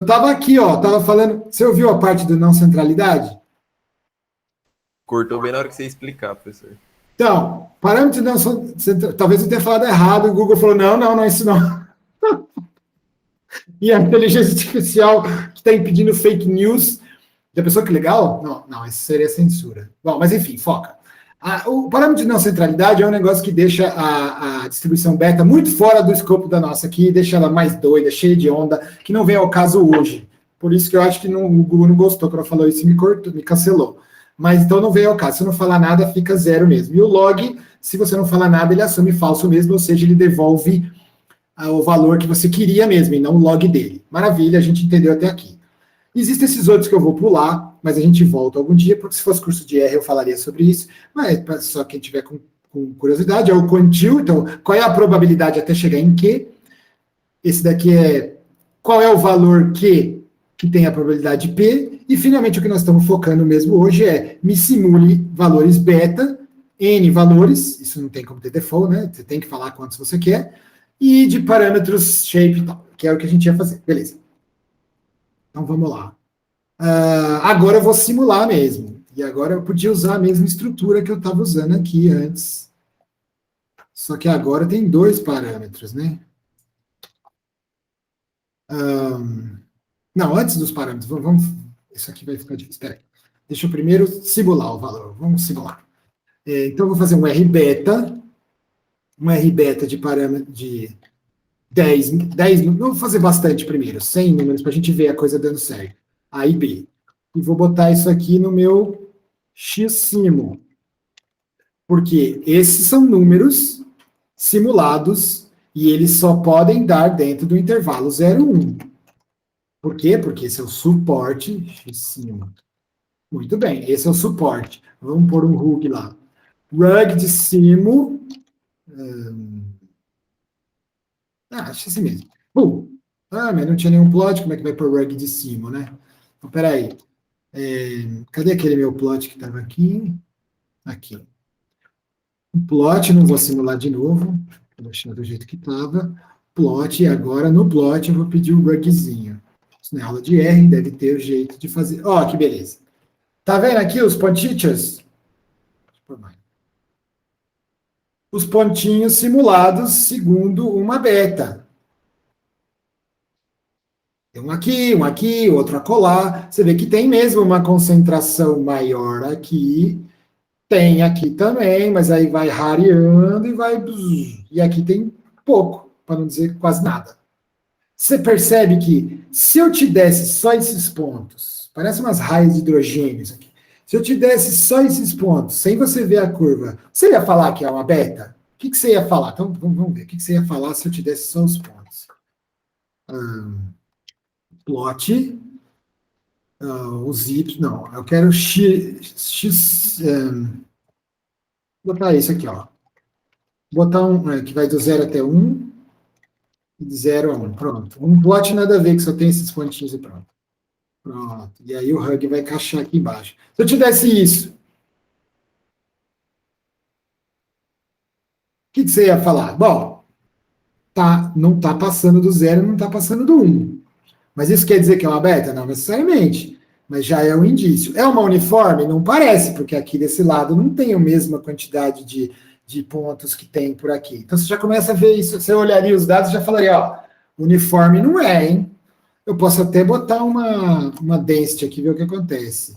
Eu estava aqui, ó, estava falando. Você ouviu a parte do não centralidade? Cortou bem na hora que você ia explicar, professor. Então, parâmetro de não centralidade. Talvez eu tenha falado errado, o Google falou: não é isso não. E a inteligência artificial que está impedindo fake news. Já pensou que legal? Não, isso seria censura. Bom, mas enfim, foca. O parâmetro de não centralidade é um negócio que deixa a distribuição beta muito fora do escopo da nossa aqui, deixa ela mais doida, cheia de onda, que não vem ao caso hoje. Por isso que eu acho que o Google não gostou quando falou isso e me cortou, me cancelou. Mas então não veio ao caso. Se não falar nada, fica zero mesmo. E o log, se você não falar nada, ele assume falso mesmo, ou seja, ele devolve o valor que você queria mesmo, e não o log dele. Maravilha, a gente entendeu até aqui. Existem esses outros que eu vou pular, mas a gente volta algum dia, porque se fosse curso de R eu falaria sobre isso, mas só quem tiver com curiosidade, é o quantil, então qual é a probabilidade até chegar em Q? Esse daqui é qual é o valor que tem a probabilidade P, e finalmente o que nós estamos focando mesmo hoje é me simule valores beta, N valores, isso não tem como ter default, né? Você tem que falar quantos você quer, e de parâmetros shape e tal, que é o que a gente ia fazer. Beleza. Então vamos lá. Agora eu vou simular mesmo. E agora eu podia usar a mesma estrutura que eu estava usando aqui antes. Só que agora tem dois parâmetros, né? Não, antes dos parâmetros, vamos. Isso aqui vai ficar difícil. Espera aí. Deixa eu primeiro simular o valor. Vamos simular. Então eu vou fazer um R beta de parâmetro de 10 vou fazer bastante primeiro, 100 números, para a gente ver a coisa dando certo. A e B. E vou botar isso aqui no meu X-simo. Porque esses são números simulados e eles só podem dar dentro do intervalo 0, 1. Por quê? Porque esse é o suporte X-simo. Muito bem, esse é o suporte. Vamos pôr um rug lá. Rug de simo. Acho assim mesmo. Mas não tinha nenhum plot, como é que vai pôr rug de simo, né? Então, peraí. Cadê aquele meu plot que estava aqui? Aqui. O plot, não vou simular de novo. Vou deixar do jeito que estava. Plot, e agora no plot eu vou pedir o rugzinho. Isso na aula de R deve ter o jeito de fazer. Ó, que beleza. Tá vendo aqui os pontinhos? Os pontinhos simulados segundo uma beta. Um aqui, outro acolá. Você vê que tem mesmo uma concentração maior aqui. Tem aqui também, mas aí vai rareando e vai. E aqui tem pouco, para não dizer quase nada. Você percebe que se eu te desse só esses pontos, parece umas raias de hidrogênio isso aqui. Se eu te desse só esses pontos, sem você ver a curva, você ia falar que é uma beta? O que você ia falar? Então, vamos ver. O que você ia falar se eu te desse só os pontos? Plot, os Y, não, eu quero vou botar isso aqui, ó. Botar que vai do 0 até 1, e de 0 a 1, pronto. Um plot nada a ver, que só tem esses pontinhos e pronto. Pronto. E aí o hug vai encaixar aqui embaixo. Se eu tivesse isso, o que você ia falar? Bom, não está passando do 0, não está passando do 1. Mas isso quer dizer que é uma beta? Não necessariamente. Mas já é um indício. É uma uniforme? Não parece, porque aqui desse lado não tem a mesma quantidade de pontos que tem por aqui. Então você já começa a ver isso. Você olharia os dados e já falaria, ó, uniforme não é, hein? Eu posso até botar uma density aqui e ver o que acontece.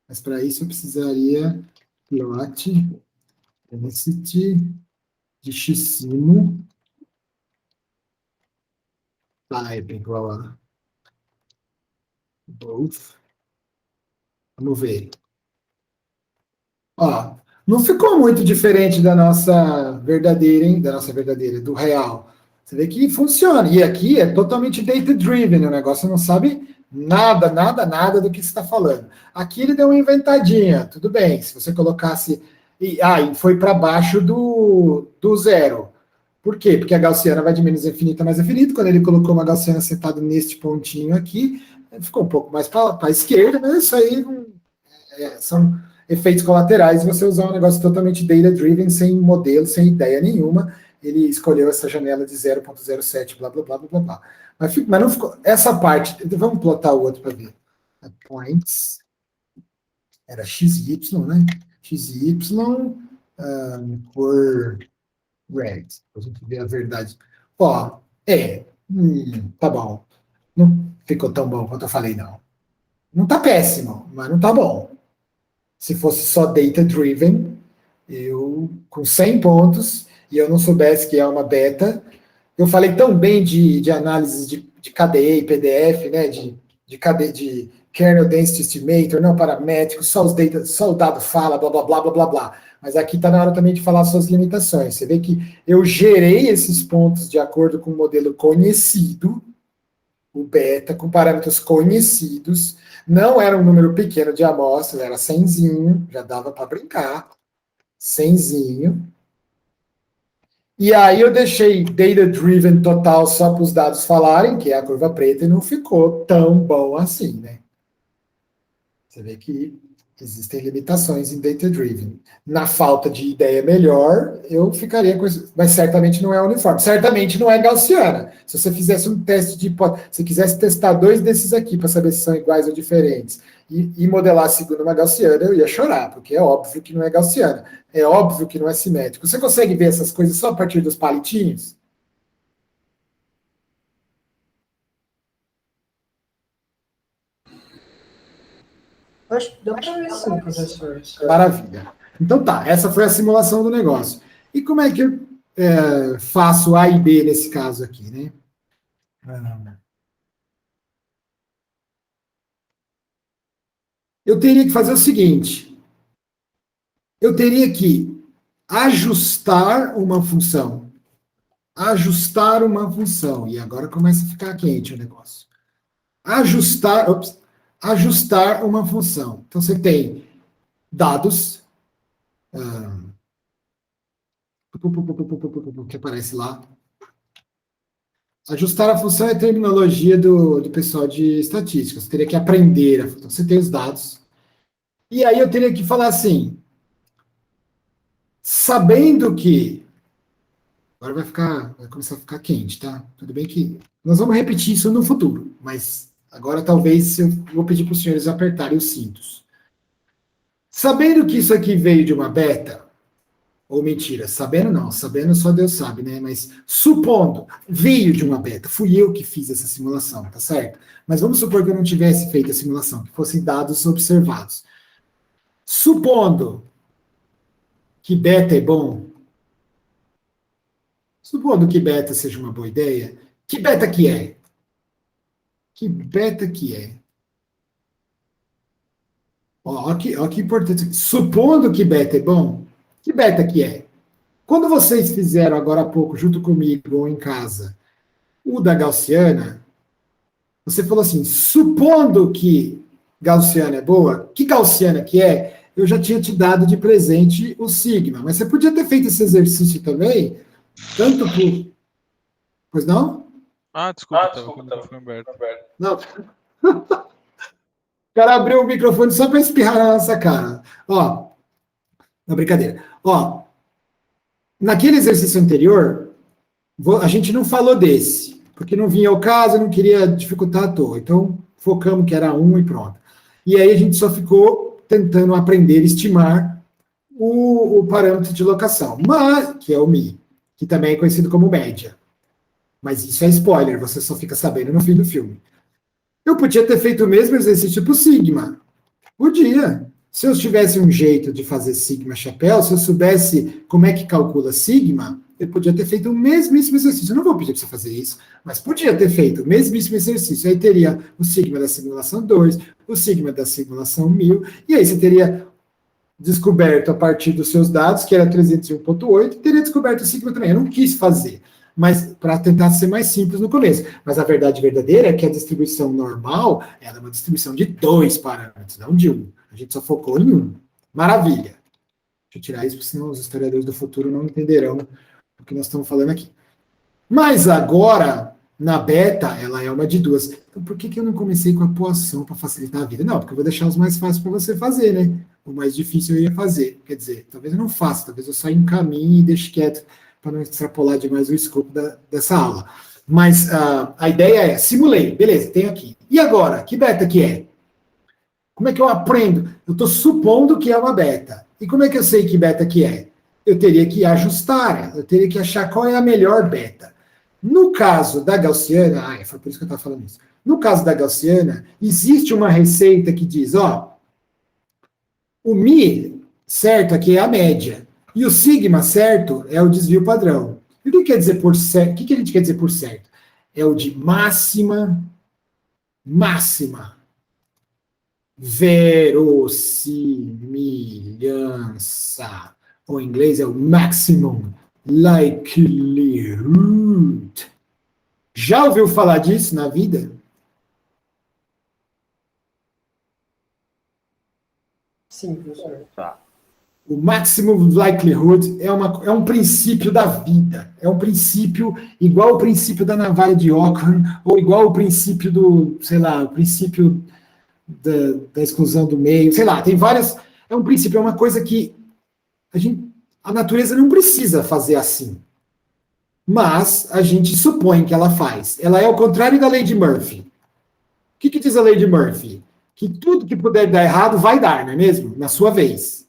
Mas para isso eu precisaria plot density de x-simo type igual a both. Vamos ver. Ó, não ficou muito diferente da nossa verdadeira, hein? Da nossa verdadeira, do real. Você vê que funciona. E aqui é totalmente data-driven, o negócio não sabe nada do que você está falando. Aqui ele deu uma inventadinha, tudo bem. Se você colocasse. E foi para baixo do 0. Por quê? Porque a gaussiana vai de menos infinito a mais infinito. Quando ele colocou uma gaussiana sentada neste pontinho aqui, ficou um pouco mais para a esquerda, mas isso aí são efeitos colaterais, você usar um negócio totalmente data-driven, sem modelo, sem ideia nenhuma, ele escolheu essa janela de 0,07, blá, blá, blá, blá, blá. Mas não ficou. Essa parte, vamos plotar o outro para ver. Points, era XY, né? XY por red. Para a gente ver a verdade. Ó, tá bom. Não ficou tão bom quanto eu falei, não. Não tá péssimo, mas não tá bom. Se fosse só data-driven, eu, com 100 pontos, e eu não soubesse que é uma beta, eu falei tão bem de análise de KDE e PDF, né, de kernel density estimator, não paramétrico, só o dado fala, blá, blá, blá, blá, blá, blá. Mas aqui está na hora também de falar suas limitações. Você vê que eu gerei esses pontos de acordo com o modelo conhecido, o beta, com parâmetros conhecidos, não era um número pequeno de amostras, era 100zinho, já dava para brincar, 100zinho. E aí eu deixei data-driven total só para os dados falarem, que é a curva preta, e não ficou tão bom assim, né? Você vê que existem limitações em data-driven. Na falta de ideia melhor, eu ficaria com isso. Mas certamente não é uniforme. Certamente não é gaussiana. Se você fizesse um teste de hipótese, se quisesse testar 2 desses aqui para saber se são iguais ou diferentes, e modelar a segunda uma gaussiana, eu ia chorar, porque é óbvio que não é gaussiana. É óbvio que não é simétrico. Você consegue ver essas coisas só a partir dos palitinhos? Acho que dá para ver sim, professor. Maravilha. Então tá, essa foi a simulação do negócio. E como é que eu faço A e B nesse caso aqui, né? Eu teria que fazer o seguinte: eu teria que ajustar uma função. Ajustar uma função. E agora começa a ficar quente o negócio. Ajustar uma função. Então você tem dados que aparece lá. Ajustar a função é a terminologia do pessoal de estatística. Você teria que aprender a função. Você tem os dados. E aí eu teria que falar assim, sabendo que... Agora vai começar a ficar quente, tá? Tudo bem que nós vamos repetir isso no futuro, mas agora talvez eu vou pedir para os senhores apertarem os cintos. Sabendo que isso aqui veio de uma beta, ou mentira, sabendo não, sabendo só Deus sabe, né? Mas supondo, veio de uma beta, fui eu que fiz essa simulação, tá certo? Mas vamos supor que eu não tivesse feito a simulação, que fossem dados observados. Supondo que beta é bom, supondo que beta seja uma boa ideia, que beta que é? Que beta que é? Ó que importante. Supondo que beta é bom, que beta que é? Quando vocês fizeram agora há pouco, junto comigo ou em casa, o da Gaussiana, você falou assim, supondo que Gaussiana é boa, que Gaussiana que é? Eu já tinha te dado de presente o sigma, mas você podia ter feito esse exercício também, tanto por... Pois não? Desculpa, estava com o microfone aberto. Não. O cara abriu o microfone só para espirrar na nossa cara. Ó, não, brincadeira. Ó, naquele exercício anterior, a gente não falou desse, porque não vinha ao caso, eu não queria dificultar à toa. Então, focamos que era 1 e pronto. E aí a gente só ficou tentando aprender a estimar o parâmetro de locação, que é o Mi, que também é conhecido como média. Mas isso é spoiler, você só fica sabendo no fim do filme. Eu podia ter feito o mesmo exercício para o sigma. Podia. Se eu tivesse um jeito de fazer sigma chapéu, se eu soubesse como é que calcula sigma, eu podia ter feito o mesmíssimo exercício. Eu não vou pedir para você fazer isso, mas podia ter feito o mesmíssimo exercício. Aí teria o sigma da simulação 2, o sigma da simulação 1000, e aí você teria descoberto a partir dos seus dados, que era 301.8, e teria descoberto o sigma também. Eu não quis fazer, mas para tentar ser mais simples no começo. Mas a verdade verdadeira é que a distribuição normal ela é uma distribuição de 2 parâmetros, não de 1. A gente só focou em 1. Maravilha. Deixa eu tirar isso, porque senão os historiadores do futuro não entenderão o que nós estamos falando aqui. Mas agora, na beta, ela é uma de 2. Então, por que eu não comecei com a poação para facilitar a vida? Não, porque eu vou deixar os mais fáceis para você fazer, né? O mais difícil eu ia fazer. Quer dizer, talvez eu não faça, talvez eu só encaminhe e deixe quieto para não extrapolar demais o escopo dessa aula. Mas a ideia é, simulei, beleza, tem aqui. E agora, que beta que é? Como é que eu aprendo? Eu estou supondo que é uma beta. E como é que eu sei que beta que é? Eu teria que ajustar, eu teria que achar qual é a melhor beta. No caso da gaussiana, foi por isso que eu estava falando isso. No caso da gaussiana, existe uma receita que diz, o Mi certo aqui é a média, e o sigma certo é o desvio padrão. E o que quer dizer por certo? O que a gente quer dizer por certo? É o de máxima verossimilhança. Ou em inglês é o maximum likelihood. Já ouviu falar disso na vida? Sim, professor. Tá. O maximum likelihood é um princípio da vida. É um princípio igual o princípio da navalha de Ockham, ou igual o princípio do, sei lá, o princípio da exclusão do meio, sei lá, tem várias. É um princípio, é uma coisa que a natureza não precisa fazer assim. Mas a gente supõe que ela faz. Ela é o contrário da lei de Murphy. O que diz a lei de Murphy? Que tudo que puder dar errado vai dar, não é mesmo? Na sua vez.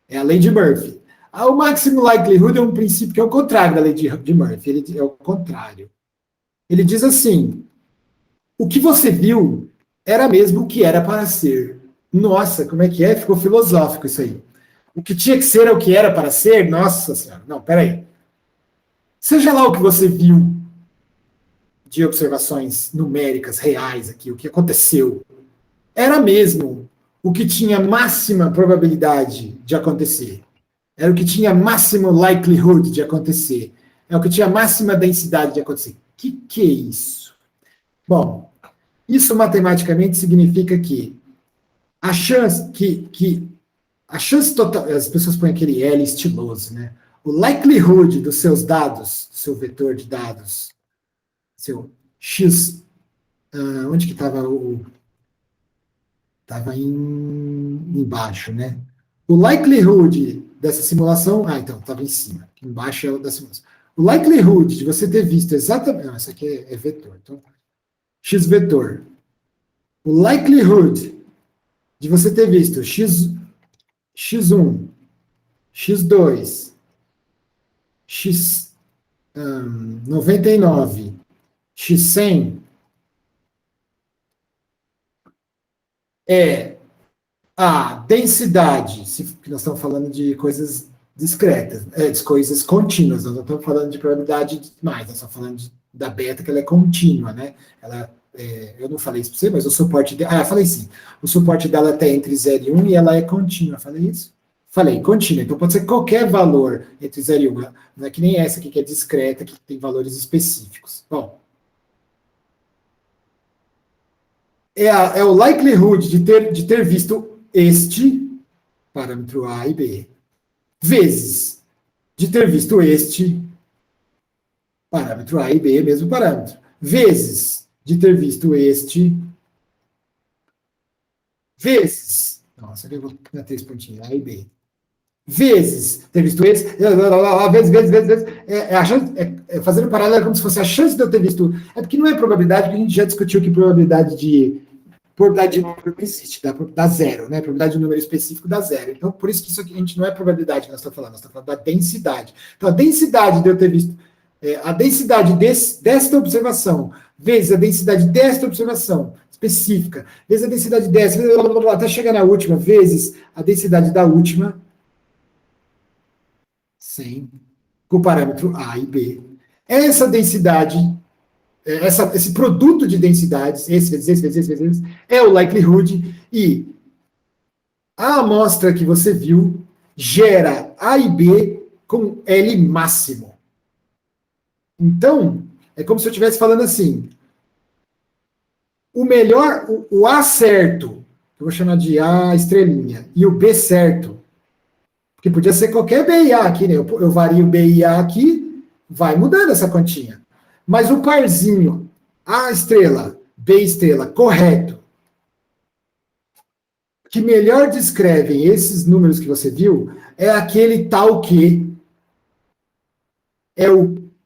É a lei de Murphy. O maximum likelihood é um princípio que é o contrário da lei de Murphy. Ele é o contrário. Ele diz assim: o que você viu era mesmo o que era para ser. Nossa, como é que é? Ficou filosófico isso aí. O que tinha que ser é o que era para ser? Nossa Senhora. Não, peraí. Seja lá o que você viu de observações numéricas, reais aqui, o que aconteceu, era mesmo o que tinha máxima probabilidade de acontecer. Era o que tinha máximo likelihood de acontecer. É o que tinha máxima densidade de acontecer. O que é isso? Bom, isso matematicamente significa que a chance a chance total, as pessoas põem aquele L estiloso, né? O likelihood dos seus dados, do seu vetor de dados, seu X, onde que estava estava embaixo, né? O likelihood dessa simulação, então, estava em cima, embaixo é o da simulação. O likelihood de você ter visto exatamente, não, isso aqui é vetor, então, X vetor. O likelihood de você ter visto X1, X2, X99, X100 é a densidade, que nós estamos falando de coisas discretas, de coisas contínuas, nós não estamos falando de probabilidade mais, nós estamos falando da beta, que ela é contínua, né? Eu não falei isso para você, mas o suporte dela, falei sim, o suporte dela está entre 0 e 1 e ela é contínua, falei isso? Falei, contínua, então pode ser qualquer valor entre 0 e 1, não é que nem essa aqui que é discreta, que tem valores específicos. Bom, é o likelihood de ter visto este parâmetro A e B, vezes de ter visto este parâmetro A e B, mesmo parâmetro, vezes de ter visto este, vezes, nossa, eu vou dar 3 pontinhos, A e B, vezes ter visto esse, vezes, fazendo um paralelo como se fosse a chance de eu ter visto, porque não é probabilidade, porque a gente já discutiu que probabilidade de número não existe, dá zero, né? Probabilidade de um número específico dá zero. Então, por isso que isso aqui a gente não é probabilidade que nós estamos falando, nós estamos falando da densidade. Então, a densidade de eu ter visto, a densidade desta observação, vezes a densidade desta observação específica, vezes a densidade dessa, até chegar na última, vezes a densidade da última, com o parâmetro A e B. Essa densidade, esse produto de densidades, esse, é o likelihood, e a amostra que você viu gera A e B com L máximo. Então, é como se eu estivesse falando assim, o melhor, o A certo, que eu vou chamar de A estrelinha, e o B certo, porque podia ser qualquer B e A aqui, né? Eu vario B e A aqui, vai mudando essa continha. Mas o parzinho, A estrela, B estrela, correto, que melhor descrevem esses números que você viu, é aquele tal que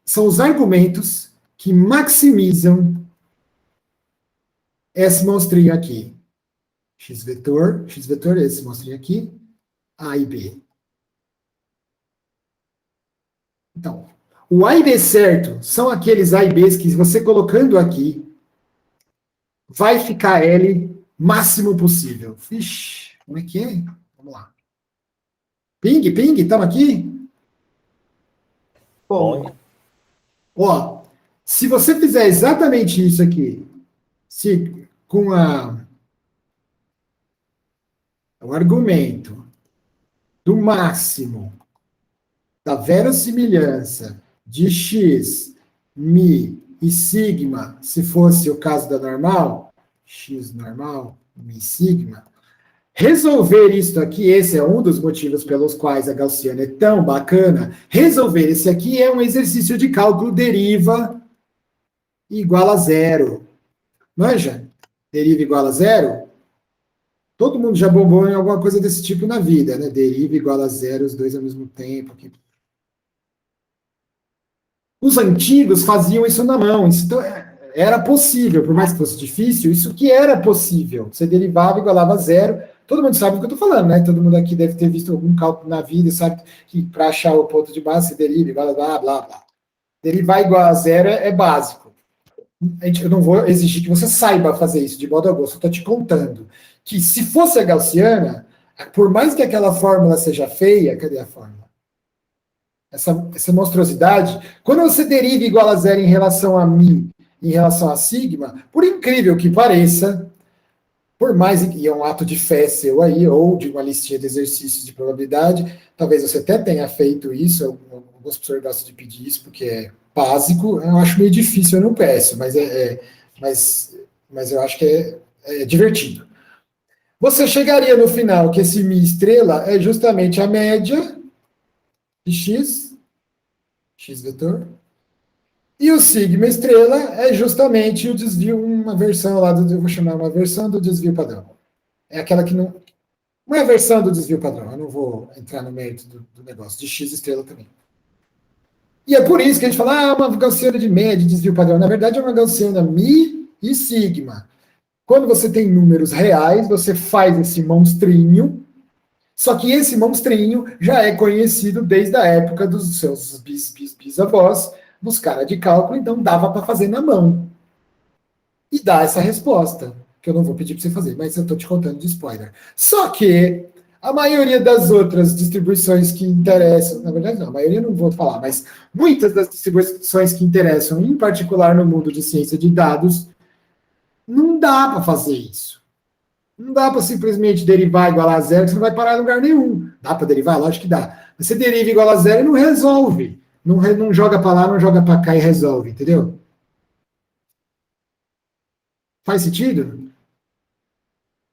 São os argumentos que maximizam esse monstrinho aqui. X vetor, esse monstrinho aqui, A e B. Então, o A e B certo são aqueles A e Bs que você colocando aqui, vai ficar L máximo possível. Vixe, como é que é? Vamos lá. Ping, estamos aqui? Bom. Ó, se você fizer exatamente isso aqui, com o argumento do máximo da verossimilhança de x, mi e sigma, se fosse o caso da normal, x normal, mi sigma, resolver isso aqui, esse é um dos motivos pelos quais a gaussiana é tão bacana, resolver esse aqui é um exercício de cálculo deriva igual a zero. Manja? Deriva igual a zero? Todo mundo já bombou em alguma coisa desse tipo na vida, né? Deriva igual a zero, os dois ao mesmo tempo. Aqui. Os antigos faziam isso na mão. Isso era possível, por mais que fosse difícil, isso que era possível. Você derivava igualava a zero. Todo mundo sabe do que eu estou falando, né? Todo mundo aqui deve ter visto algum cálculo na vida e sabe que para achar o ponto de base, você deriva igual a blá, blá, blá. Derivar igual a zero é básico. Eu não vou exigir que você saiba fazer isso de modo algum, só estou te contando que se fosse a gaussiana, por mais que aquela fórmula seja feia, cadê a fórmula? Essa monstruosidade, quando você deriva igual a zero em relação a mi, em relação a sigma, por incrível que pareça, por mais que é um ato de fé seu aí, ou de uma listinha de exercícios de probabilidade, talvez você até tenha feito isso, alguns professores gostam de pedir isso, porque é básico, eu acho meio difícil, eu não peço, mas eu acho que é divertido. Você chegaria no final que esse mi estrela é justamente a média de x vetor, e o sigma estrela é justamente o desvio, uma versão lá, eu vou chamar uma versão do desvio padrão. É aquela que não... Uma versão do desvio padrão, eu não vou entrar no mérito do negócio, de x estrela também. E é por isso que a gente fala, uma gaussiana de média, de desvio padrão. Na verdade, é uma gaussiana mi e sigma. Quando você tem números reais, você faz esse monstrinho, só que esse monstrinho já é conhecido desde a época dos seus bisavós, dos caras de cálculo, então dava para fazer na mão. E dá essa resposta, que eu não vou pedir para você fazer, mas eu estou te contando de spoiler. Só que a maioria das outras distribuições que interessam, na verdade não, a maioria não vou falar, mas muitas das distribuições que interessam, em particular no mundo de ciência de dados, não dá para fazer isso. Não dá para simplesmente derivar igual a zero, que você não vai parar em lugar nenhum. Dá para derivar? Lógico que dá. Mas você deriva igual a zero e não resolve. Não joga para lá, não joga para cá e resolve, entendeu? Faz sentido?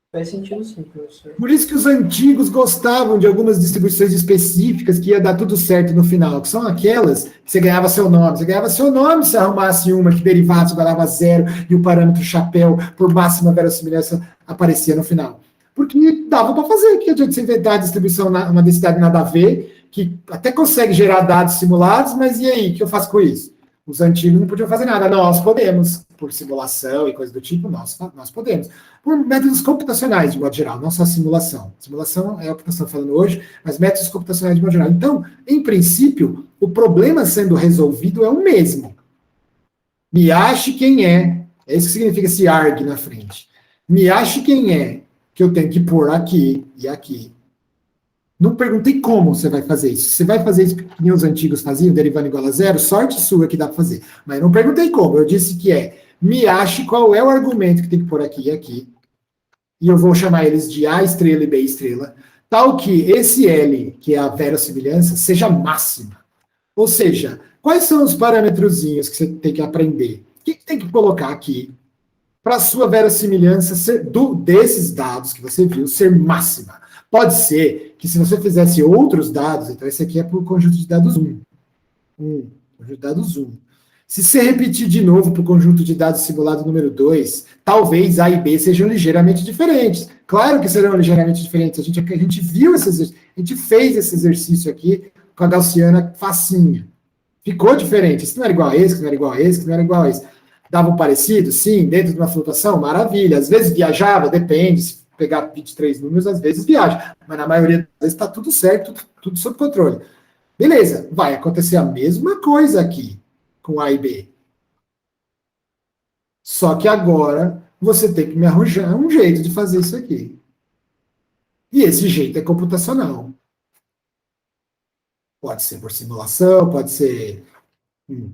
Faz sentido sim, professor. Por isso que os antigos gostavam de algumas distribuições específicas que ia dar tudo certo no final, que são aquelas que você ganhava seu nome. Você ganhava seu nome se arrumasse uma que derivasse igualava a zero e o parâmetro chapéu por máxima verossimilhança aparecia no final. Porque dava para fazer, que adianta você inventar a distribuição, uma densidade nada a ver, que até consegue gerar dados simulados, mas e aí, o que eu faço com isso? Os antigos não podiam fazer nada. Nós podemos, por simulação e coisa do tipo, nós podemos. Por métodos computacionais, de modo geral, não só simulação. Simulação é o que nós estamos falando hoje, mas métodos computacionais de modo geral. Então, em princípio, o problema sendo resolvido é o mesmo. Me ache quem é isso que significa esse arg na frente. Me ache quem é que eu tenho que pôr aqui e aqui. Não perguntei como você vai fazer isso. Você vai fazer isso que os antigos faziam, derivando igual a zero? Sorte sua que dá para fazer. Mas não perguntei como. Eu disse que me ache qual é o argumento que tem que pôr aqui e aqui. E eu vou chamar eles de A estrela e B estrela. Tal que esse L, que é a verossimilhança, seja máxima. Ou seja, quais são os parâmetrozinhos que você tem que aprender? O que tem que colocar aqui para a sua verossimilhança desses dados que você viu ser máxima? Pode ser que se você fizesse outros dados, então esse aqui é para o conjunto de dados 1. Conjunto de dados 1. Se você repetir de novo para o conjunto de dados simulado número 2, talvez A e B sejam ligeiramente diferentes. Claro que serão ligeiramente diferentes. A gente viu esse exercício, a gente fez esse exercício aqui com a gaussiana facinha. Ficou diferente. Isso não era igual a esse, que não era igual a esse, que não era igual a esse. Dava um parecido? Sim. Dentro de uma flutuação? Maravilha. Às vezes viajava, depende. Se pegar 23 números, às vezes viaja. Mas na maioria das vezes está tudo certo, tudo sob controle. Beleza. Vai acontecer a mesma coisa aqui com A e B. Só que agora você tem que me arranjar um jeito de fazer isso aqui. E esse jeito é computacional. Pode ser por simulação, pode ser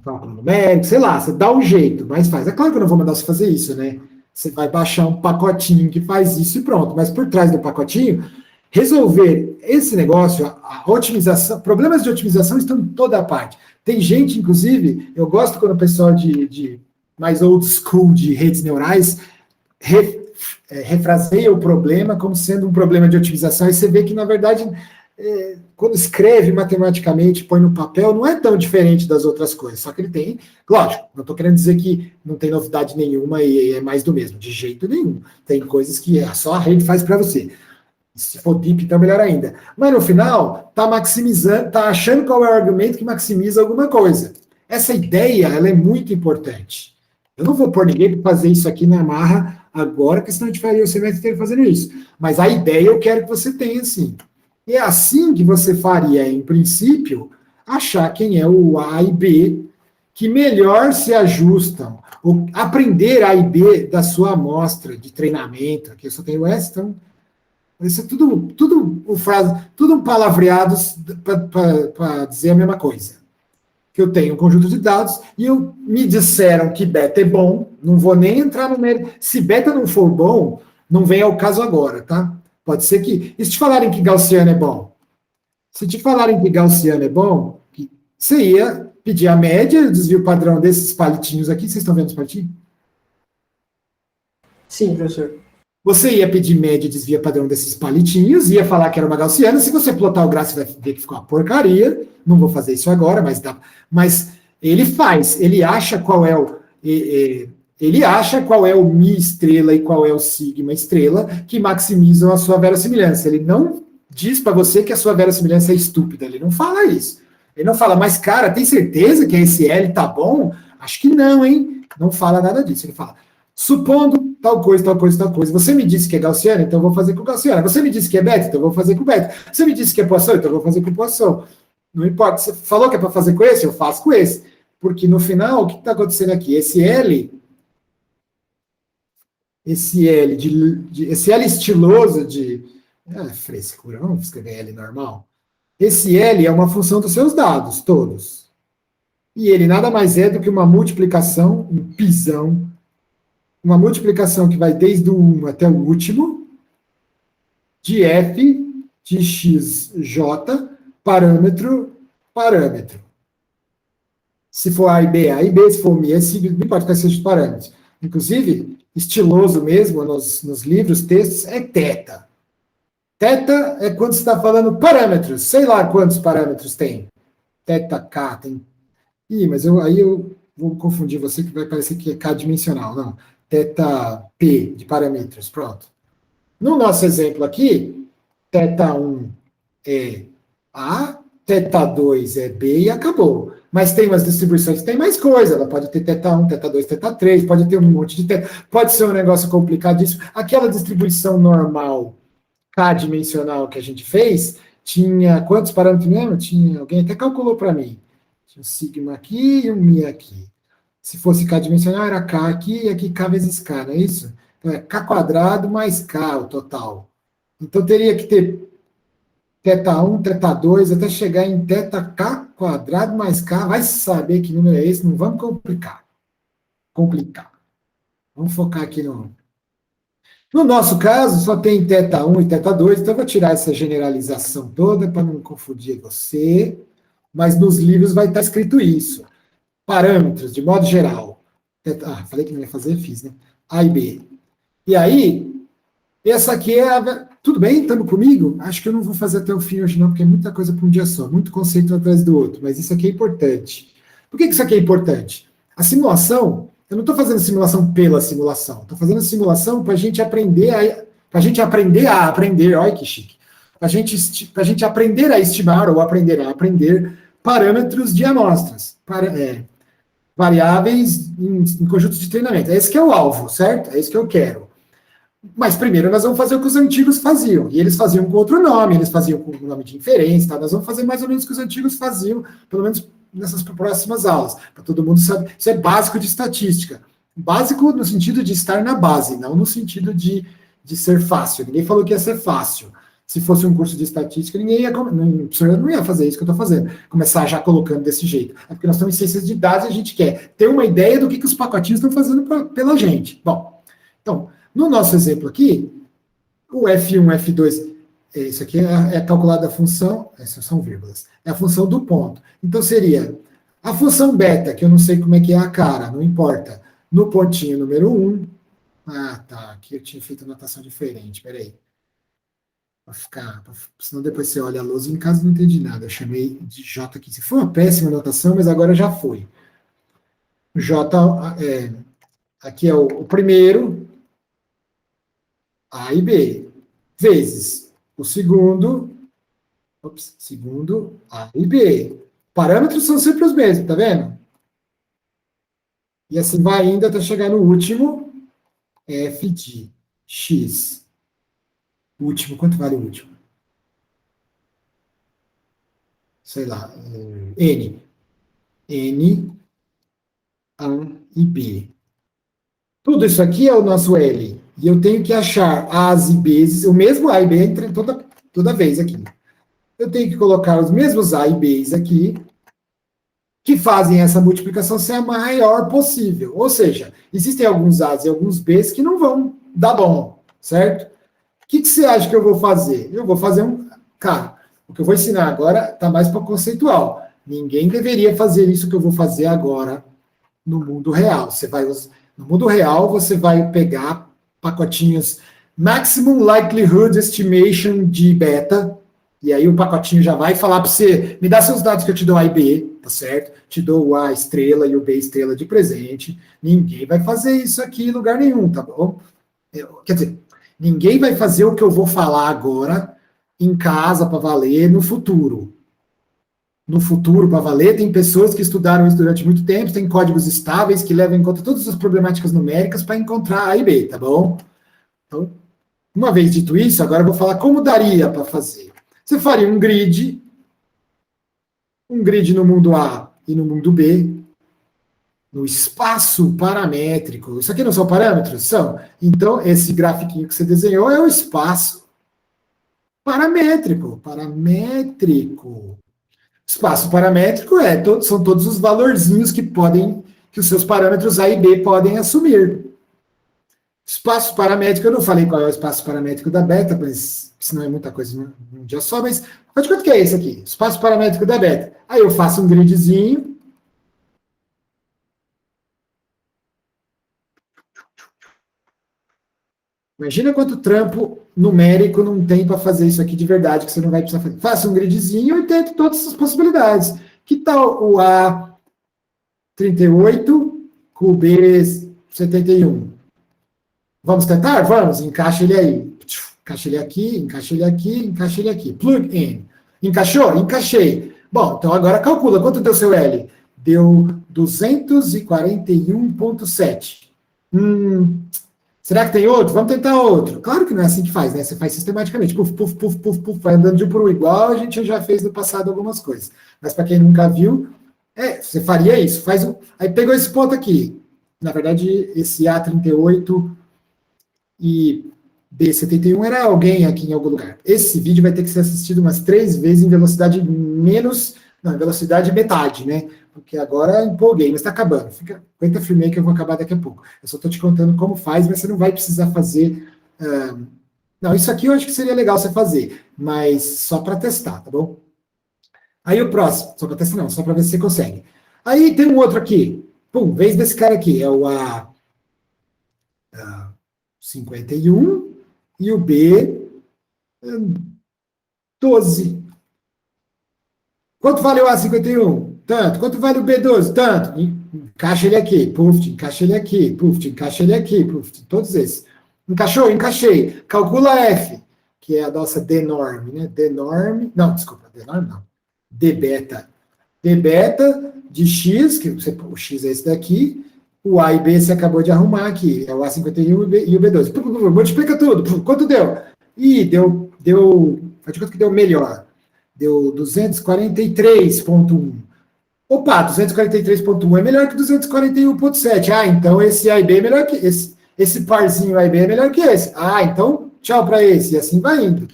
cálculo numérico, sei lá, você dá um jeito, mas faz. É claro que eu não vou mandar você fazer isso, né? Você vai baixar um pacotinho que faz isso e pronto. Mas por trás do pacotinho, resolver esse negócio, a otimização, problemas de otimização estão em toda a parte. Tem gente, inclusive, eu gosto quando o pessoal de mais old school de redes neurais refraseia o problema como sendo um problema de otimização, e você vê que, na verdade, quando escreve matematicamente, põe no papel, não é tão diferente das outras coisas, só que ele tem, lógico, não estou querendo dizer que não tem novidade nenhuma e é mais do mesmo, de jeito nenhum. Tem coisas que só a rede faz para você. Se for deep, então melhor ainda. Mas no final, está maximizando, está achando qual é o argumento que maximiza alguma coisa. Essa ideia, ela é muito importante. Eu não vou pôr ninguém para fazer isso aqui na marra agora, porque senão a gente faria o semestre inteiro fazendo isso. Mas a ideia eu quero que você tenha, assim. E é assim que você faria, em princípio, achar quem é o A e B que melhor se ajustam. Ou aprender A e B da sua amostra de treinamento. Aqui eu só tenho S, então... Isso é tudo um palavreado para dizer a mesma coisa. Que eu tenho um conjunto de dados e me disseram que beta é bom, não vou nem entrar no mérito. Se beta não for bom, não vem ao caso agora, tá? Pode ser que... E se te falarem que gaussiano é bom? Se te falarem que gaussiano é bom, você ia pedir a média, o desvio padrão desses palitinhos aqui. Vocês estão vendo os palitinhos? Sim, professor. Você ia pedir média e desvio padrão desses palitinhos, ia falar que era uma gaussiana. Se você plotar o gráfico, você vai ver que ficou uma porcaria. Não vou fazer isso agora, mas dá. Mas ele faz, ele acha qual é o mi estrela e qual é o sigma estrela que maximizam a sua verossimilhança. Ele não diz para você que a sua verossimilhança é estúpida. Ele não fala isso. Ele não fala, mas cara, tem certeza que esse L tá bom? Acho que não, hein? Não fala nada disso. Ele fala, supondo tal coisa, tal coisa, tal coisa. Você me disse que é gaussiana, então eu vou fazer com gaussiana. Você me disse que é beta, então eu vou fazer com beta. Você me disse que é Poisson, então eu vou fazer com Poisson. Não importa. Você falou que é para fazer com esse, eu faço com esse. Porque no final, o que está acontecendo aqui? Esse L estiloso de... frescura, vamos escrever L normal. Esse L é uma função dos seus dados, todos. E ele nada mais é do que uma multiplicação, um pisão, uma multiplicação que vai desde o 1 até o último, de f de xj, parâmetro. Se for A e B, se for mi, não importa quais sejam os parâmetros. Inclusive, estiloso mesmo, nos livros, textos, é teta. Teta é quando você está falando parâmetros. Sei lá quantos parâmetros tem. Teta K tem... mas aí eu vou confundir você, que vai parecer que é K-dimensional. Não. Teta P de parâmetros. Pronto. No nosso exemplo aqui, teta 1 é A, teta 2 é B e acabou. Mas tem umas distribuições que tem mais coisa. Ela pode ter teta 1, teta 2, teta 3, pode ter um monte de teta. Pode ser um negócio complicadíssimo. Aquela distribuição normal K-dimensional que a gente fez, tinha quantos parâmetros mesmo? Tinha, alguém até calculou para mim. Tinha um sigma aqui e um mi aqui. Se fosse K-dimensional, era K aqui e aqui K vezes K, não é isso? Então é K quadrado mais K o total. Então teria que ter teta 1, teta 2, até chegar em teta K quadrado mais K. Vai saber que número é esse, não vamos complicar. Vamos focar aqui no... No nosso caso, só tem teta 1 e teta 2, então eu vou tirar essa generalização toda para não confundir você, mas nos livros vai estar escrito isso. Parâmetros, de modo geral. Falei que não ia fazer, fiz, né? A e B. E aí, essa aqui é a... Tudo bem? Estamos comigo? Acho que eu não vou fazer até o fim hoje não, porque é muita coisa para um dia só, muito conceito atrás do outro, mas isso aqui é importante. Por que isso aqui é importante? A simulação... Eu não estou fazendo simulação pela simulação. Estou fazendo simulação para a gente aprender aprender. Olha que chique. Para a gente aprender a estimar ou aprender a aprender parâmetros de amostras, variáveis em conjuntos de treinamento. Esse que é o alvo, certo? É isso que eu quero. Mas primeiro nós vamos fazer o que os antigos faziam. E eles faziam com outro nome, eles faziam com o nome de inferência, tá? Nós vamos fazer mais ou menos o que os antigos faziam, pelo menos nessas próximas aulas, para todo mundo saber. Isso é básico de estatística. Básico no sentido de estar na base, não no sentido de ser fácil. Ninguém falou que ia ser fácil. Se fosse um curso de estatística, ninguém ia, o professor não ia fazer isso que eu estou fazendo, começar já colocando desse jeito. É porque nós estamos em ciências de dados e a gente quer ter uma ideia do que os pacotinhos estão fazendo pela gente. Bom, então, no nosso exemplo aqui, o F1, F2, isso aqui é calculada a função, essas são vírgulas, é a função do ponto. Então seria a função beta, que eu não sei como é que é a cara, não importa, no pontinho número 1. Ah, tá, aqui eu tinha feito anotação diferente, peraí. Senão depois você olha a lousa e em casa não entendi nada. Eu chamei de J aqui. Se foi uma péssima anotação, mas agora já foi. J, aqui é o primeiro, A e B, vezes o segundo, A e B. Parâmetros são sempre os mesmos, tá vendo? E assim vai ainda até chegar no último, F de X. O último, quanto vale o último? Sei lá, N. N, A e B. Tudo isso aqui é o nosso L. E eu tenho que achar A's e B's, o mesmo A e B entra toda vez aqui. Eu tenho que colocar os mesmos A e B's aqui, que fazem essa multiplicação ser a maior possível. Ou seja, existem alguns A's e alguns B's que não vão dar bom, certo? O que você acha que eu vou fazer? Eu vou fazer Cara, o que eu vou ensinar agora está mais para conceitual. Ninguém deveria fazer isso que eu vou fazer agora no mundo real. No mundo real, você vai pegar pacotinhos Maximum Likelihood Estimation de beta, e aí o pacotinho já vai falar para você, me dá seus dados que eu te dou A e B, tá certo? Te dou o A estrela e o B estrela de presente. Ninguém vai fazer isso aqui em lugar nenhum, tá bom? Quer dizer, ninguém vai fazer o que eu vou falar agora em casa para valer no futuro. No futuro, para valer, tem pessoas que estudaram isso durante muito tempo, tem códigos estáveis que levam em conta todas as problemáticas numéricas para encontrar A e B, tá bom? Então, uma vez dito isso, agora eu vou falar como daria para fazer. Você faria um grid no mundo A e no mundo B, no espaço paramétrico. Isso aqui não são parâmetros? São. Então, esse grafiquinho que você desenhou é o espaço paramétrico. Espaço paramétrico são todos os valorzinhos que os seus parâmetros A e B podem assumir. Espaço paramétrico, eu não falei qual é o espaço paramétrico da beta, mas senão é muita coisa num dia só, mas de quanto que é isso aqui? Espaço paramétrico da beta. Aí eu faço um gridzinho. Imagina quanto trampo numérico não tem para fazer isso aqui de verdade, que você não vai precisar fazer. Faça um gridzinho e tente todas essas possibilidades. Que tal o A38 com o B71? Vamos tentar? Vamos, encaixa ele aí. Encaixa ele aqui, encaixa ele aqui, encaixa ele aqui. Plug in. Encaixou? Encaixei. Bom, então agora calcula. Quanto deu seu L? Deu 241,7. Será que tem outro? Vamos tentar outro. Claro que não é assim que faz, né? Você faz sistematicamente. Puf, puf, puf, puf, puf, vai andando de um por um. Igual a gente já fez no passado algumas coisas. Mas para quem nunca viu, você faria isso. Aí pegou esse ponto aqui. Na verdade, esse A38 e B71 era alguém aqui em algum lugar. Esse vídeo vai ter que ser assistido umas 3 vezes em velocidade em velocidade metade, né? Porque agora empolguei, mas está acabando. Aguenta firme aí que eu vou acabar daqui a pouco. Eu só estou te contando como faz, mas você não vai precisar fazer. Não, isso aqui eu acho que seria legal você fazer, mas só para testar, tá bom? Aí o próximo, só para testar não, só para ver se você consegue. Aí tem um outro aqui. Pum, vez desse cara aqui, é o A51 e o B12. Quanto vale o A51? Tanto. Quanto vale o B12? Tanto. Encaixa ele aqui, puf, encaixa ele aqui, puf, encaixa ele aqui, puf, todos esses. Encaixou? Encaixei. Calcula F, que é a nossa denorm, né? Denorm, não, desculpa, denorm não. D beta B beta de X, que o X é esse daqui, o A e B você acabou de arrumar aqui, é o A51 e o B12. Multiplica tudo. Quanto deu? Ih, faz de conta que deu melhor. Deu 243,1. Opa, 243,1 é melhor que 241,7. Ah, então esse A e B é melhor que esse parzinho A e B é melhor que esse. Ah, então tchau para esse. E assim vai indo.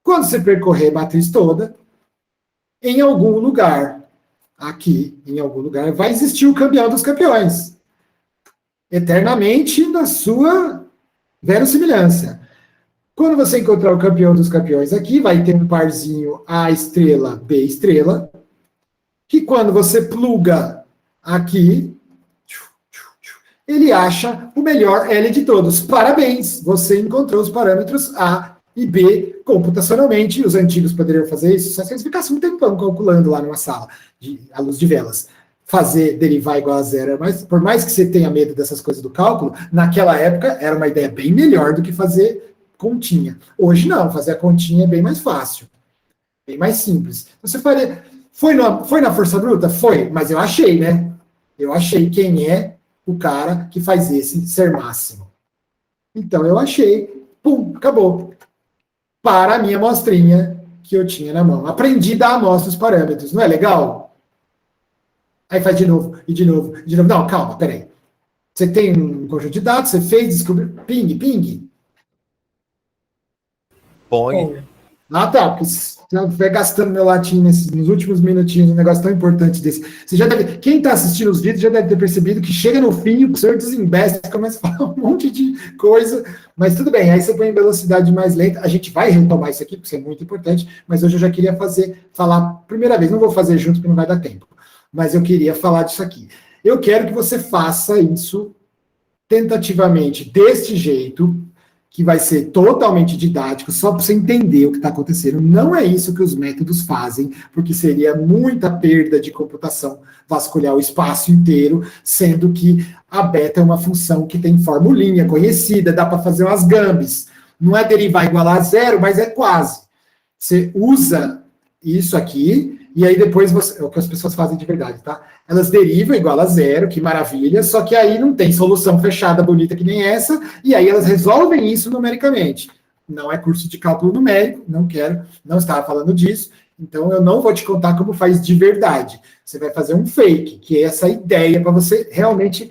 Quando você percorrer a matriz toda, em algum lugar, aqui, em algum lugar, vai existir o campeão dos campeões. Eternamente na sua verossimilhança. Quando você encontrar o campeão dos campeões aqui, vai ter um parzinho A estrela, B estrela, que quando você pluga aqui, ele acha o melhor L de todos. Parabéns! Você encontrou os parâmetros A e B computacionalmente. Os antigos poderiam fazer isso, só se eles ficassem um tempão calculando lá numa sala, à luz de velas. Fazer derivar igual a zero, mas por mais que você tenha medo dessas coisas do cálculo, naquela época era uma ideia bem melhor do que fazer continha. Hoje não, fazer a continha é bem mais fácil, bem mais simples. Você faria... Foi na força bruta? Foi, mas eu achei, né? Eu achei quem é o cara que faz esse ser máximo. Então eu achei, pum, acabou. Para a minha amostrinha que eu tinha na mão. Aprendi a dar amostra os parâmetros, não é legal? Aí faz de novo, e de novo, e de novo. Não, calma, peraí. Você tem um conjunto de dados, você fez, descobriu, ping. Pong. Ah, tá, porque se eu não estiver gastando meu latim nos últimos minutinhos, um negócio tão importante desse. Você já deve, quem está assistindo os vídeos já deve ter percebido que chega no fim, o professor desembesta, começa a falar um monte de coisa, mas tudo bem, aí você põe em velocidade mais lenta. A gente vai retomar isso aqui, porque isso é muito importante, mas hoje eu já queria falar, primeira vez, não vou fazer junto, porque não vai dar tempo, mas eu queria falar disso aqui. Eu quero que você faça isso tentativamente, deste jeito, que vai ser totalmente didático, só para você entender o que está acontecendo. Não é isso que os métodos fazem, porque seria muita perda de computação vasculhar o espaço inteiro, sendo que a beta é uma função que tem formulinha conhecida, dá para fazer umas gambis. Não é derivar igual a zero, mas é quase. Você usa isso aqui, e aí depois é o que as pessoas fazem de verdade, tá? Elas derivam igual a zero, que maravilha, só que aí não tem solução fechada bonita que nem essa, e aí elas resolvem isso numericamente. Não é curso de cálculo numérico, não estava falando disso, então eu não vou te contar como faz de verdade. Você vai fazer um fake, que é essa ideia para você realmente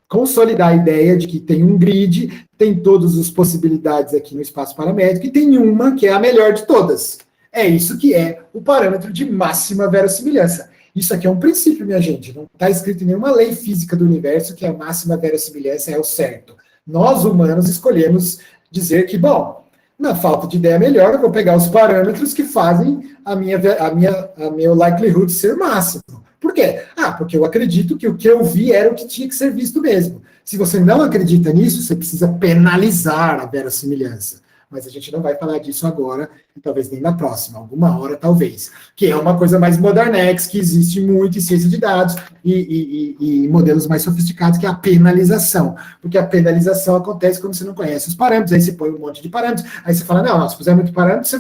consolidar a ideia de que tem um grid, tem todas as possibilidades aqui no espaço paramétrico, e tem uma que é a melhor de todas. É isso que é o parâmetro de máxima verossimilhança. Isso aqui é um princípio, minha gente. Não está escrito em nenhuma lei física do universo que a máxima verossimilhança é o certo. Nós, humanos, escolhemos dizer que, bom, na falta de ideia melhor, eu vou pegar os parâmetros que fazem a meu likelihood ser máximo. Por quê? Porque eu acredito que o que eu vi era o que tinha que ser visto mesmo. Se você não acredita nisso, você precisa penalizar a verossimilhança. Mas a gente não vai falar disso agora, e talvez nem na próxima, alguma hora talvez, que é uma coisa mais modernex, que existe muito em ciência de dados e modelos mais sofisticados, que é a penalização, porque a penalização acontece quando você não conhece os parâmetros, aí você põe um monte de parâmetros, aí você fala, não, se puser muito parâmetro,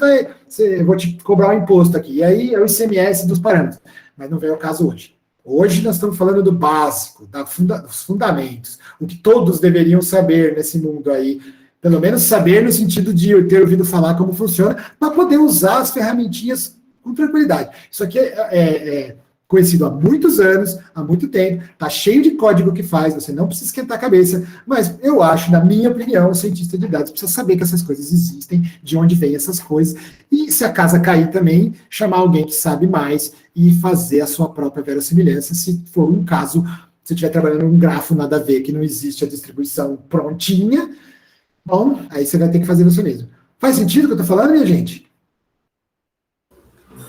eu vou te cobrar um imposto aqui, e aí é o ICMS dos parâmetros, mas não vem ao caso hoje. Hoje nós estamos falando do básico, dos fundamentos, o que todos deveriam saber nesse mundo aí, pelo menos saber no sentido de eu ter ouvido falar como funciona, para poder usar as ferramentinhas com tranquilidade. Isso aqui é conhecido há muitos anos, há muito tempo, está cheio de código que faz, você não precisa esquentar a cabeça, mas eu acho, na minha opinião, o cientista de dados precisa saber que essas coisas existem, de onde vêm essas coisas, e se a casa cair também, chamar alguém que sabe mais e fazer a sua própria verossimilhança, se for um caso, se você estiver trabalhando num grafo nada a ver, que não existe a distribuição prontinha. Bom, aí você vai ter que fazer você mesmo. Faz sentido o que eu tô falando, minha gente?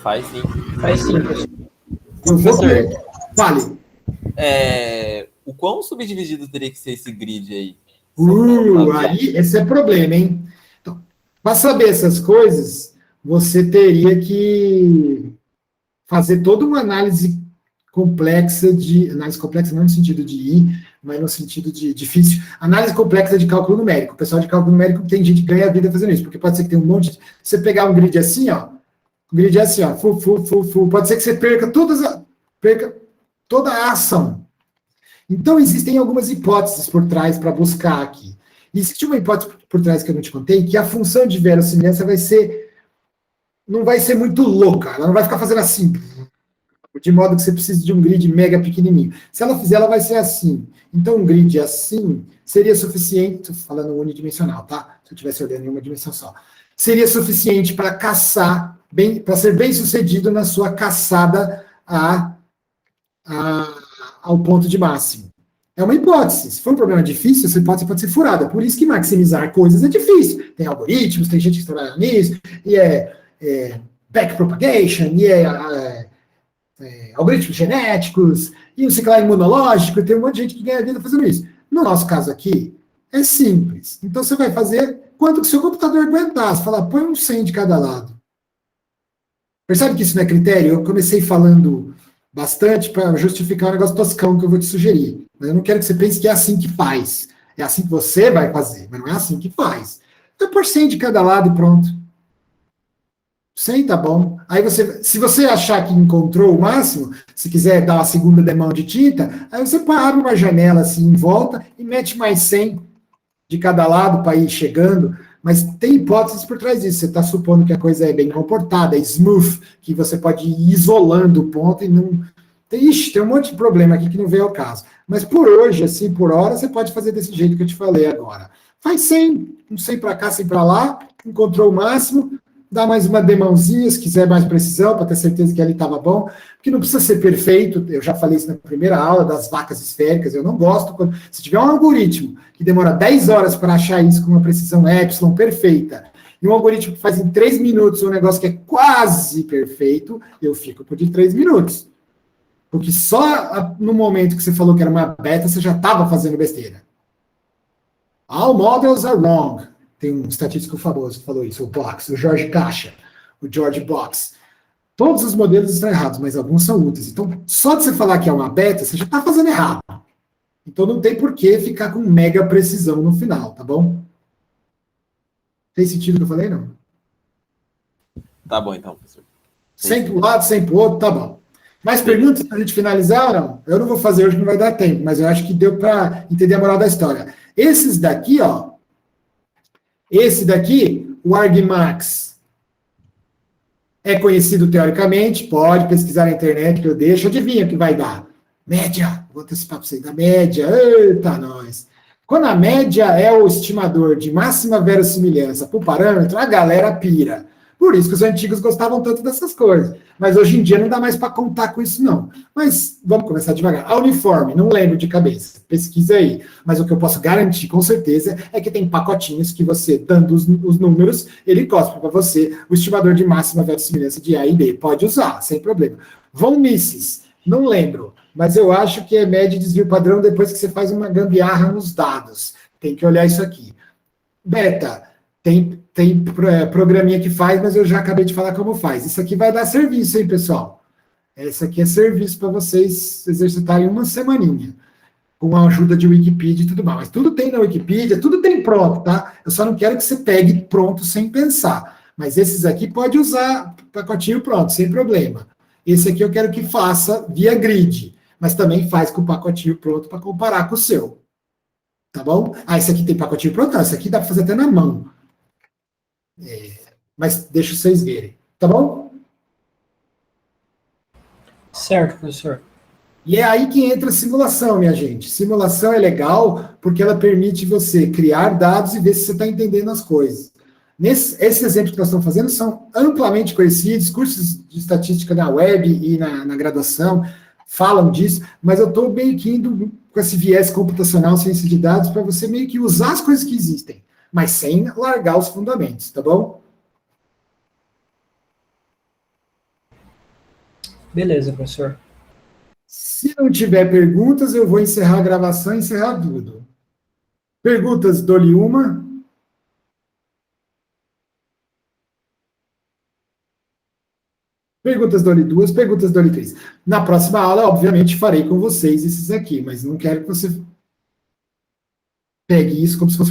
Faz sim. Faz sim. Eu vou ver. Fale. O quão subdividido teria que ser esse grid aí? Aí esse é problema, hein? Então, para saber essas coisas, você teria que fazer toda uma análise complexa não no sentido de I, mas no sentido de difícil, análise complexa de cálculo numérico. O pessoal de cálculo numérico tem gente que ganha a vida fazendo isso, porque pode ser que tenha um monte de... Você pegar um grid assim, ó, O grid é assim, ó, pode ser que você perca toda a ação. Então, existem algumas hipóteses por trás para buscar aqui. Existe uma hipótese por trás que eu não te contei, que a função de verossimilhança não vai ser muito louca, ela não vai ficar fazendo assim, de modo que você precisa de um grid mega pequenininho. Se ela fizer, ela vai ser assim. Então, um grid assim seria suficiente, estou falando unidimensional, tá? Se eu estivesse olhando em uma dimensão só. Seria suficiente para caçar, para ser bem sucedido na sua caçada ao ponto de máximo. É uma hipótese. Se for um problema difícil, essa hipótese pode ser furada. Por isso que maximizar coisas é difícil. Tem algoritmos, tem gente que trabalha nisso, e backpropagation, e algoritmos genéticos, e o ciclar imunológico, tem um monte de gente que ganha vida fazendo isso. No nosso caso aqui, é simples. Então, você vai fazer quanto que o seu computador aguentar. Você fala, põe um 100 de cada lado. Percebe que isso não é critério? Eu comecei falando bastante para justificar um negócio toscão que eu vou te sugerir. Mas eu não quero que você pense que é assim que faz. É assim que você vai fazer, mas não é assim que faz. Então, por 100 de cada lado e pronto. 100 tá bom. Aí se você achar que encontrou o máximo, se quiser dar uma segunda demão de tinta, aí você abre uma janela assim em volta e mete mais 100 de cada lado para ir chegando. Mas tem hipóteses por trás disso. Você está supondo que a coisa é bem comportada, é smooth, que você pode ir isolando o ponto e não... tem um monte de problema aqui que não veio ao caso. Mas por hoje, assim, por hora, você pode fazer desse jeito que eu te falei agora. Faz 100, um 100 para cá, 100 para lá, encontrou o máximo, dá mais uma demãozinha, se quiser mais precisão, para ter certeza que ali estava bom, porque não precisa ser perfeito, eu já falei isso na primeira aula, das vacas esféricas, eu não gosto, se tiver um algoritmo que demora 10 horas para achar isso com uma precisão epsilon perfeita, e um algoritmo que faz em 3 minutos um negócio que é quase perfeito, eu fico por de 3 minutos. Porque só no momento que você falou que era uma beta, você já estava fazendo besteira. All models are wrong. Tem um estatístico famoso que falou isso, o Box, o George Caixa, o George Box. Todos os modelos estão errados, mas alguns são úteis. Então, só de você falar que é uma beta, você já está fazendo errado. Então, não tem por que ficar com mega precisão no final, tá bom? Tem sentido o que eu falei, não? Tá bom, então, professor. 100 para um lado, 100 para o outro, tá bom. Mais perguntas para a gente finalizar ou não? Eu não vou fazer hoje, não vai dar tempo, mas eu acho que deu para entender a moral da história. Esses daqui, ó. Esse daqui, o argmax, é conhecido teoricamente, pode pesquisar na internet que eu deixo, adivinha o que vai dar? Média, vou antecipar para você, da média, eita nós. Quando a média é o estimador de máxima verossimilhança para o parâmetro, a galera pira. Por isso que os antigos gostavam tanto dessas coisas. Mas hoje em dia não dá mais para contar com isso, não. Mas vamos começar devagar. A uniforme, não lembro de cabeça. Pesquisa aí. Mas o que eu posso garantir, com certeza, é que tem pacotinhos que você, dando os números, ele cospe para você o estimador de máxima verossimilhança de A e B. Pode usar, sem problema. Von Mises, não lembro. Mas eu acho que é média e desvio padrão depois que você faz uma gambiarra nos dados. Tem que olhar isso aqui. Beta, tem programinha que faz, mas eu já acabei de falar como faz. Isso aqui vai dar serviço, hein, pessoal? Esse aqui é serviço para vocês exercitarem uma semaninha, com a ajuda de Wikipedia e tudo mais. Mas tudo tem na Wikipedia, tudo tem pronto, tá? Eu só não quero que você pegue pronto sem pensar. Mas esses aqui pode usar pacotinho pronto, sem problema. Esse aqui eu quero que faça via grid, mas também faz com o pacotinho pronto para comparar com o seu. Tá bom? Ah, esse aqui tem pacotinho pronto? Não, esse aqui dá para fazer até na mão. Mas deixa vocês verem, tá bom? Certo, professor. E é aí que entra a simulação, minha gente. Simulação é legal porque ela permite você criar dados e ver se você está entendendo as coisas. Esses exemplos que nós estamos fazendo são amplamente conhecidos, cursos de estatística na web e na graduação falam disso, mas eu estou meio que indo com esse viés computacional, ciência de dados, para você meio que usar as coisas que existem, mas sem largar os fundamentos, tá bom? Beleza, professor. Se não tiver perguntas, eu vou encerrar a gravação e encerrar tudo. Perguntas, dou-lhe uma. Perguntas, dou-lhe duas. Perguntas, dou-lhe três. Na próxima aula, obviamente, farei com vocês esses aqui, mas não quero que você pegue isso como se fosse